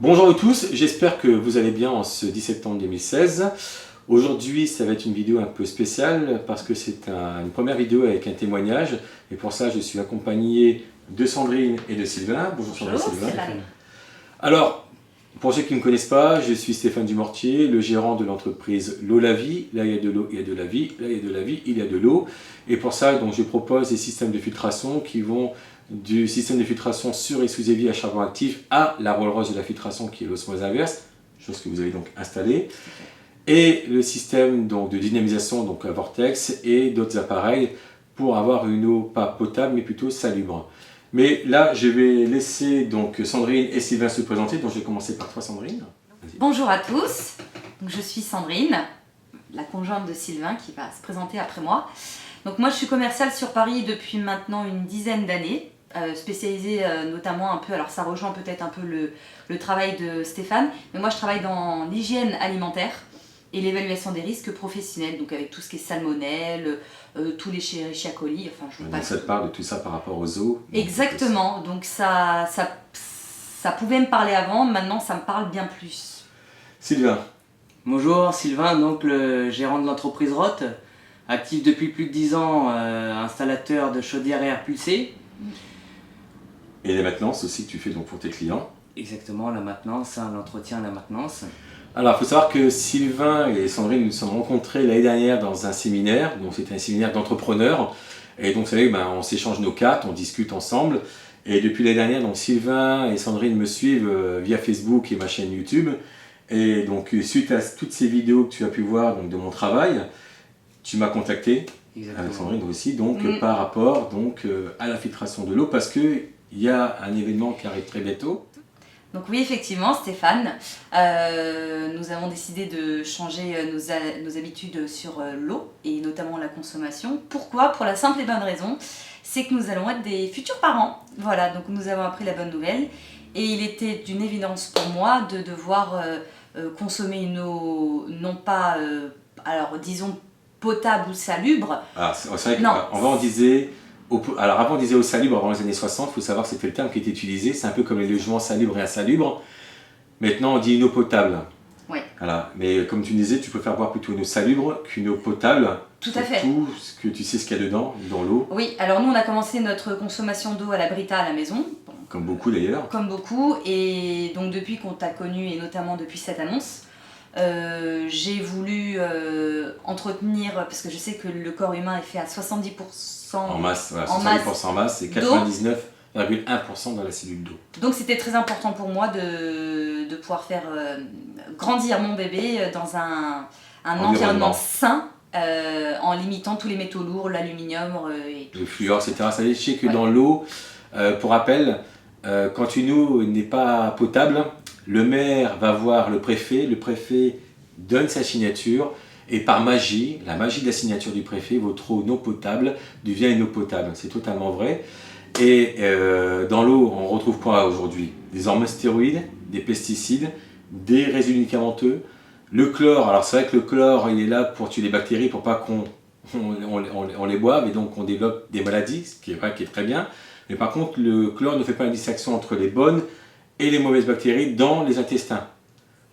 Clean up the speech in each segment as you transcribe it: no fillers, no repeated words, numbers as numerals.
Bonjour à tous, j'espère que vous allez bien en ce 10 septembre 2016. Aujourd'hui, ça va être une vidéo un peu spéciale parce que c'est une première vidéo avec un témoignage. Et pour ça, je suis accompagné de Sandrine et de Sylvain. Bonjour Sandrine et Sylvain. Alors, pour ceux qui ne me connaissent pas, je suis Stéphane Dumortier, le gérant de l'entreprise L'eau la vie. Là, il y a de l'eau, il y a de la vie. Là, il y a de la vie, il y a de l'eau. Et pour ça, donc, je propose des systèmes de filtration qui vont du système de filtration sur et sous évier à charbon actif à la Rolls-Royce de la filtration qui est l'osmose inverse, chose que vous avez donc installée, et le système donc, de dynamisation donc à vortex et d'autres appareils pour avoir une eau pas potable mais plutôt salubre. Mais là, je vais laisser donc Sandrine et Sylvain se présenter, donc je vais commencer par toi Sandrine. Bonjour à tous, donc, je suis Sandrine, la conjointe de Sylvain qui va se présenter après moi. Donc moi je suis commerciale sur Paris depuis maintenant une dizaine d'années, spécialisée notamment un peu, alors ça rejoint peut-être un peu le travail de Stéphane, mais moi je travaille dans l'hygiène alimentaire et l'évaluation des risques professionnels, donc avec tout ce qui est salmonelle, tous les Escherichia coli, enfin je vous passe. Ça te parle de tout ça par rapport aux eaux. Exactement, donc ça pouvait me parler avant, maintenant ça me parle bien plus. Sylvain. Bonjour, Sylvain, donc le gérant de l'entreprise Roth, actif depuis plus de 10 ans, installateur de chaudières et air pulsé. Et les maintenances aussi que tu fais donc pour tes clients. Exactement, la maintenance, l'entretien, la maintenance. Alors, il faut savoir que Sylvain et Sandrine nous sommes rencontrés l'année dernière dans un séminaire. Donc, c'était un séminaire d'entrepreneurs. Et donc, vous savez, on s'échange nos cartes, on discute ensemble. Et depuis l'année dernière, donc, Sylvain et Sandrine me suivent via Facebook et ma chaîne YouTube. Et donc, suite à toutes ces vidéos que tu as pu voir donc, de mon travail, tu m'as contacté, avec Sandrine aussi, donc, par rapport donc, à la filtration de l'eau, parce qu'il y a un événement qui arrive très bientôt. Donc oui, effectivement, Stéphane, nous avons décidé de changer nos habitudes sur l'eau et notamment la consommation. Pourquoi? Pour la simple et bonne raison, c'est que nous allons être des futurs parents. Voilà, donc nous avons appris la bonne nouvelle et il était d'une évidence pour moi de devoir consommer une eau, non pas, alors disons, potable ou salubre. Ah, c'est vrai qu'avant on disait... Alors avant on disait eau salubre avant les années 60, il faut savoir que c'était le terme qui était utilisé, c'est un peu comme les logements salubres et insalubres. Maintenant on dit une eau potable. Oui. Voilà. Mais comme tu disais, tu préfères boire plutôt une eau salubre qu'une eau potable. Tout à fait. Tout ce que tu sais ce qu'il y a dedans, dans l'eau. Oui, alors nous on a commencé notre consommation d'eau à la Brita à la maison. Comme beaucoup d'ailleurs. Comme beaucoup, et donc depuis qu'on t'a connu et notamment depuis cette annonce, j'ai voulu entretenir, parce que je sais que le corps humain est fait à 70% en masse, voilà, 70% en masse et 99,1% dans la cellule d'eau. Donc c'était très important pour moi de pouvoir faire grandir mon bébé dans un environnement sain, en limitant tous les métaux lourds, l'aluminium et tout. Le fluor, etc. Ça veut dire que dans l'eau, pour rappel, quand une eau n'est pas potable, le maire va voir le préfet donne sa signature et par magie, la magie de la signature du préfet, votre eau non potable devient une eau potable. C'est totalement vrai. Et dans l'eau, on retrouve quoi aujourd'hui? Des hormones stéroïdes, des pesticides, des résidus médicamenteux, le chlore. Alors c'est vrai que le chlore, il est là pour tuer les bactéries, pour pas qu'on les boive et donc on développe des maladies, ce qui est vrai, qui est très bien. Mais par contre, le chlore ne fait pas la distinction entre les bonnes et les mauvaises bactéries dans les intestins.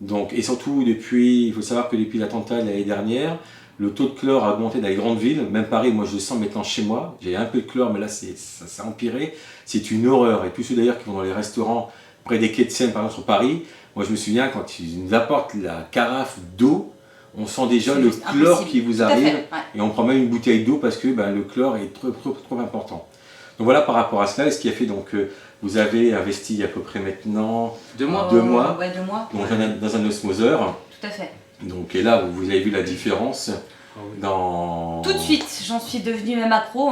Donc, et surtout, il faut savoir que depuis l'attentat de l'année dernière, le taux de chlore a augmenté dans les grandes villes. Même Paris, moi je le sens maintenant chez moi. J'ai un peu de chlore, mais là ça a empiré. C'est une horreur. Et tous ceux d'ailleurs qui vont dans les restaurants près des quais de Seine, par exemple sur Paris, moi je me souviens quand ils nous apportent la carafe d'eau, on sent déjà le chlore qui vous arrive. Et on prend même une bouteille d'eau parce que le chlore est trop important. Donc voilà par rapport à cela, et ce qui a fait donc vous avez investi à peu près maintenant 2 mois. 2 mois. Ouais, 2 mois. Donc dans un osmoseur. Tout à fait. Donc et là vous avez vu la différence dans... Tout de suite, j'en suis devenue même accro.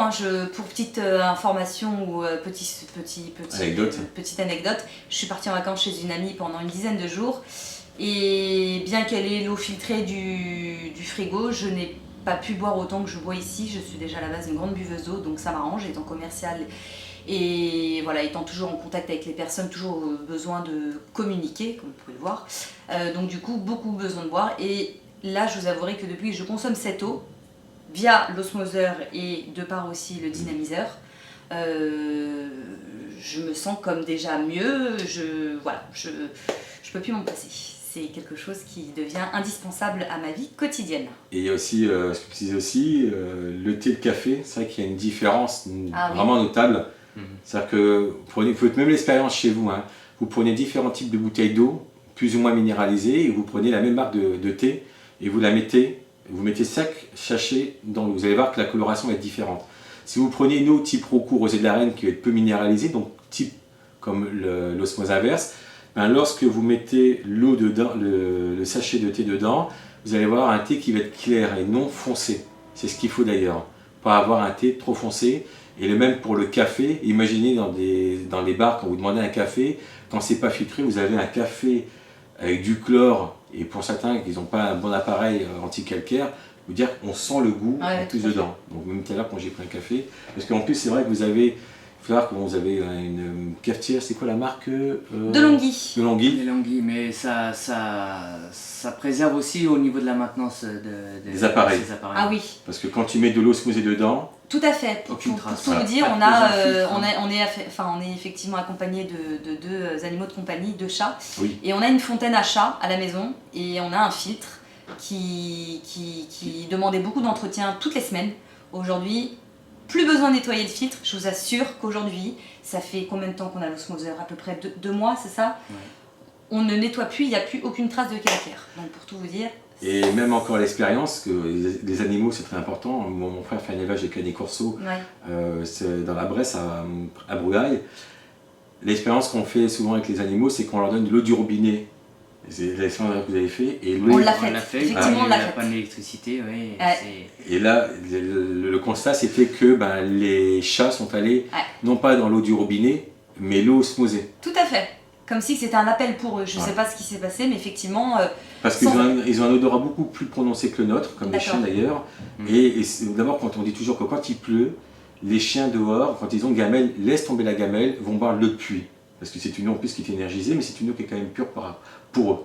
Pour petite information ou petite anecdote, je suis partie en vacances chez une amie pendant une dizaine de jours. Et bien qu'elle ait l'eau filtrée du frigo, je n'ai pas pu boire autant que je bois ici. Je suis déjà à la base une grande buveuse d'eau, donc ça m'arrange étant commerciale et voilà, étant toujours en contact avec les personnes, toujours besoin de communiquer, comme vous pouvez le voir. Donc du coup, beaucoup besoin de boire. Et là, je vous avouerai que depuis que je consomme cette eau, via l'osmoseur et de par aussi le dynamiseur, je me sens comme déjà mieux, je peux plus m'en passer. C'est quelque chose qui devient indispensable à ma vie quotidienne. Et il y a aussi, ce que tu disais aussi, le thé et le café, c'est vrai qu'il y a une différence vraiment notable. C'est-à-dire que vous faites même l'expérience chez vous, hein. Vous prenez différents types de bouteilles d'eau, plus ou moins minéralisées, et vous prenez la même marque de thé, et vous mettez 5 sachets dans l'eau. Vous allez voir que la coloration va être différente. Si vous prenez une eau type Rocou Rosée de la Reine qui va être peu minéralisée, donc type comme l'osmose inverse, ben lorsque vous mettez l'eau dedans, le sachet de thé dedans, vous allez avoir un thé qui va être clair et non foncé. C'est ce qu'il faut d'ailleurs, pas avoir un thé trop foncé. Et le même pour le café. Imaginez dans les bars, quand vous demandez un café, quand c'est pas filtré, vous avez un café avec du chlore, et pour certains qui n'ont pas un bon appareil anti-calcaire, vous dire qu'on sent le goût en plus dedans. Donc même tout à l'heure quand j'ai pris un café, parce qu'en plus c'est vrai que vous avez une cafetière, c'est quoi la marque De Longhi. De Longhi. De Longhi, mais ça préserve aussi au niveau de la maintenance des appareils. Ah oui. Parce que quand tu mets de l'osmosée dedans, tout à fait. Pour tout vous dire, on est effectivement accompagné de 2 animaux de compagnie, 2 chats. Oui. Et on a une fontaine à chat à la maison et on a un filtre qui demandait beaucoup d'entretien toutes les semaines. Aujourd'hui, plus besoin de nettoyer le filtre. Je vous assure qu'aujourd'hui, ça fait combien de temps qu'on a l'osmoseur? À peu près 2 mois, c'est ça? Ouais. On ne nettoie plus, il n'y a plus aucune trace de calcaire. Donc pour tout vous dire... Et même encore l'expérience, que les animaux c'est très important. Mon frère fait un élevage de canis corso c'est dans la Bresse à Bruaille. L'expérience qu'on fait souvent avec les animaux, c'est qu'on leur donne de l'eau du robinet. C'est l'expérience que vous avez fait. Et on l'a fait, effectivement on l'a fait. Pas d'électricité, oui. Et là, le constat c'était que les chats sont allés non pas dans l'eau du robinet, mais l'eau osmosée. Tout à fait. Comme si c'était un appel pour eux. Je ne sais pas ce qui s'est passé, mais effectivement... Parce qu'ils ont un odorat beaucoup plus prononcé que le nôtre, comme les chiens d'ailleurs. Et d'abord, quand on dit toujours que quand il pleut, les chiens dehors, quand ils ont une gamelle, laissent tomber la gamelle, vont boire le puits. Parce que c'est une eau en plus qui est énergisée, mais c'est une eau qui est quand même pure pour eux.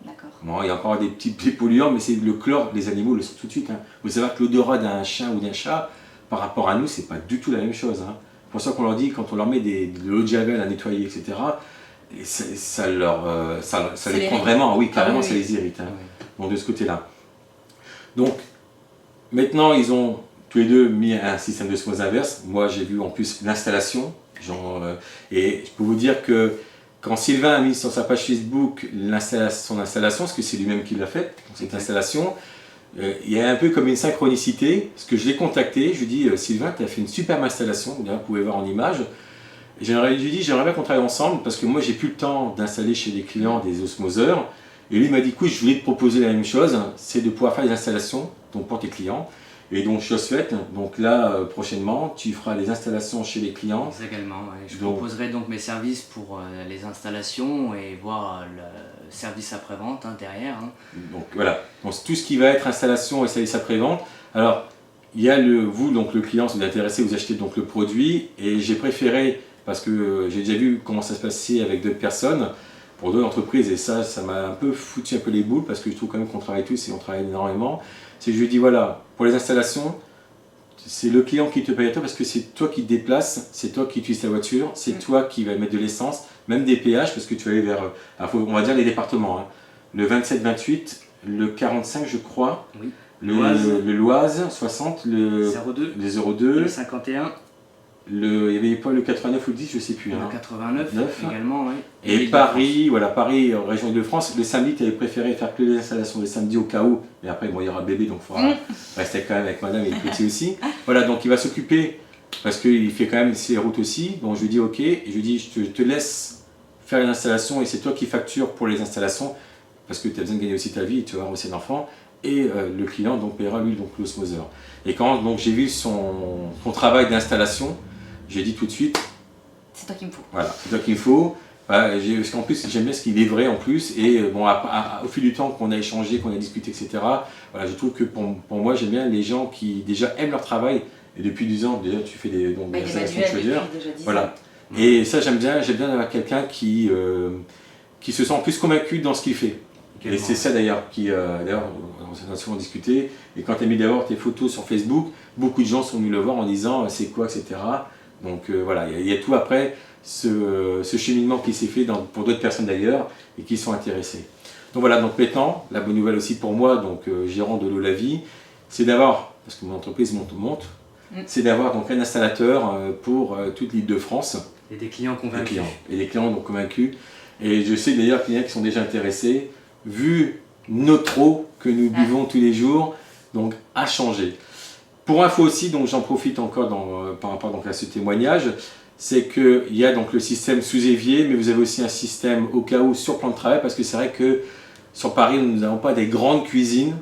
D'accord. Bon, il y a encore des petits polluants, mais c'est le chlore, les animaux le sont tout de suite. Hein. Vous savez que l'odorat d'un chien ou d'un chat, par rapport à nous, c'est pas du tout la même chose. Hein. C'est pour ça qu'on leur dit, quand on leur met de l'eau de javel à nettoyer, etc., et ça les prend vraiment, oui, carrément, ça les irrite. Hein. Donc de ce côté-là. Donc, maintenant, ils ont tous les deux mis un système de osmose inverse. Moi, j'ai vu en plus l'installation. Et je peux vous dire que quand Sylvain a mis sur sa page Facebook son installation, parce que c'est lui-même qui l'a faite, cette installation, il y a un peu comme une synchronicité, parce que je l'ai contacté, je lui ai dit Sylvain, tu as fait une superbe installation, vous pouvez voir en image. Et j'aimerais bien qu'on travaille ensemble, parce que moi j'ai plus le temps d'installer chez les clients des osmoseurs. Et lui m'a dit écoute, je voulais te proposer la même chose, c'est de pouvoir faire des installations donc pour tes clients. Et donc chose faite, donc là prochainement tu feras les installations chez les clients. Également, ouais. Je proposerai donc mes services pour les installations et voir le service après-vente derrière. Hein. Donc voilà, donc tout ce qui va être installation et service après-vente. Alors il y a vous, donc le client, si vous êtes intéressé, vous achetez donc le produit, et j'ai préféré, parce que j'ai déjà vu comment ça se passait avec d'autres personnes, pour d'autres entreprises, et ça m'a un peu foutu un peu les boules, parce que je trouve quand même qu'on travaille tous et on travaille énormément. C'est que je lui dis voilà, pour les installations, c'est le client qui te paye à toi, parce que c'est toi qui te déplaces, c'est toi qui utilises ta voiture, c'est toi qui vas mettre de l'essence, même des péages, parce que tu vas aller vers, on va dire les départements, hein. Le 27-28, le 45 je crois, oui. Le Loise 60, le 02, le 02, le 51, il n'y avait pas le 89 ou le 10, je ne sais plus. Le 89 également, oui. Et Paris, voilà, Paris, région Île-de-France, le samedi, tu avais préféré faire que les installations le samedi au cas où, mais après, bon, il y aura bébé, donc il faudra rester quand même avec madame et le petit aussi. Voilà, donc il va s'occuper, parce qu'il fait quand même ses routes aussi, donc je lui dis ok, et je lui dis je te laisse faire les installations, et c'est toi qui factures pour les installations, parce que tu as besoin de gagner aussi ta vie, et tu vas avoir aussi un enfant, et le client donc paiera lui donc l'osmoseur. Et quand donc j'ai vu son travail d'installation, j'ai dit tout de suite, c'est toi qu'il me faut. Voilà, c'est toi qu'il me faut. Parce qu'en plus, j'aime bien ce qu'il est vrai en plus. Et bon, au fil du temps qu'on a échangé, qu'on a discuté, etc., voilà, je trouve que pour moi, j'aime bien les gens qui déjà aiment leur travail. Et depuis 10 ans, déjà, tu fais des installations de chaudière. Voilà. Et ça, j'aime bien avoir quelqu'un qui se sent plus convaincu dans ce qu'il fait. Et c'est ça d'ailleurs on a souvent discuté. Et quand tu as mis d'abord tes photos sur Facebook, beaucoup de gens sont venus le voir en disant c'est quoi, etc. Donc voilà, il y a tout après ce cheminement qui s'est fait pour d'autres personnes d'ailleurs et qui sont intéressées. Donc voilà, donc maintenant, la bonne nouvelle aussi pour moi, donc gérant de l'eau la vie, c'est d'avoir, parce que mon entreprise monte, c'est d'avoir donc un installateur pour toute l'Île-de-France. Et des clients convaincus. Et des clients donc convaincus. Et je sais d'ailleurs qu'il y en a qui sont déjà intéressés, vu notre eau que nous buvons tous les jours, donc à changer. Pour info aussi, donc j'en profite encore par rapport donc à ce témoignage, c'est qu'il y a donc le système sous évier, mais vous avez aussi un système au cas où sur plan de travail, parce que c'est vrai que sur Paris, nous n'avons pas des grandes cuisines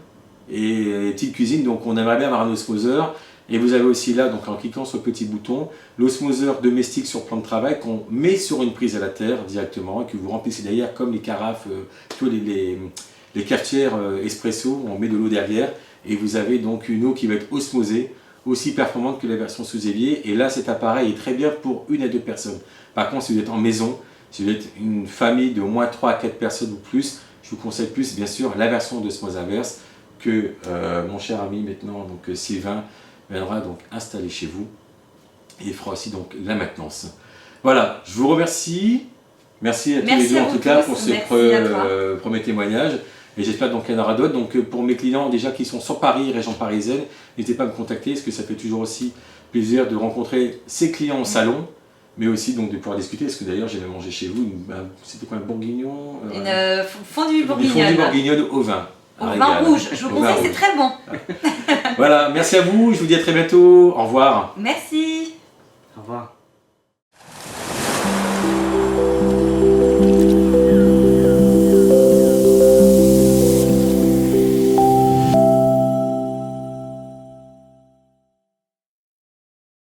et des petites cuisines, donc on aimerait bien avoir un osmoseur. Et vous avez aussi là, donc en cliquant sur le petit bouton, l'osmoseur domestique sur plan de travail qu'on met sur une prise à la terre directement et que vous remplissez derrière comme les carafes, les cafetières espresso, on met de l'eau derrière et vous avez donc une eau qui va être osmosée, aussi performante que la version sous évier. Et là, cet appareil est très bien pour 1 à 2 personnes. Par contre, si vous êtes en maison, si vous êtes une famille de au moins 3 à 4 personnes ou plus, je vous conseille plus, bien sûr, la version d'osmose inverse que mon cher ami maintenant, donc Sylvain, viendra donc installer chez vous et il fera aussi donc la maintenance. Voilà, je vous remercie. Merci à tous les deux en tout cas pour ce premier témoignage. Et j'espère donc qu'il y en aura d'autres. Donc pour mes clients déjà qui sont sur Paris, région parisienne, n'hésitez pas à me contacter parce que ça fait toujours aussi plaisir de rencontrer ces clients au salon, mais aussi donc de pouvoir discuter. Parce que d'ailleurs j'ai mangé chez vous, c'était quoi un bourguignon Une fondue bourguignonne. Une fondue bourguignonne au vin. Au vin rouge, je vous conseille, c'est très bon. Voilà, merci à vous, je vous dis à très bientôt, au revoir. Merci. Au revoir.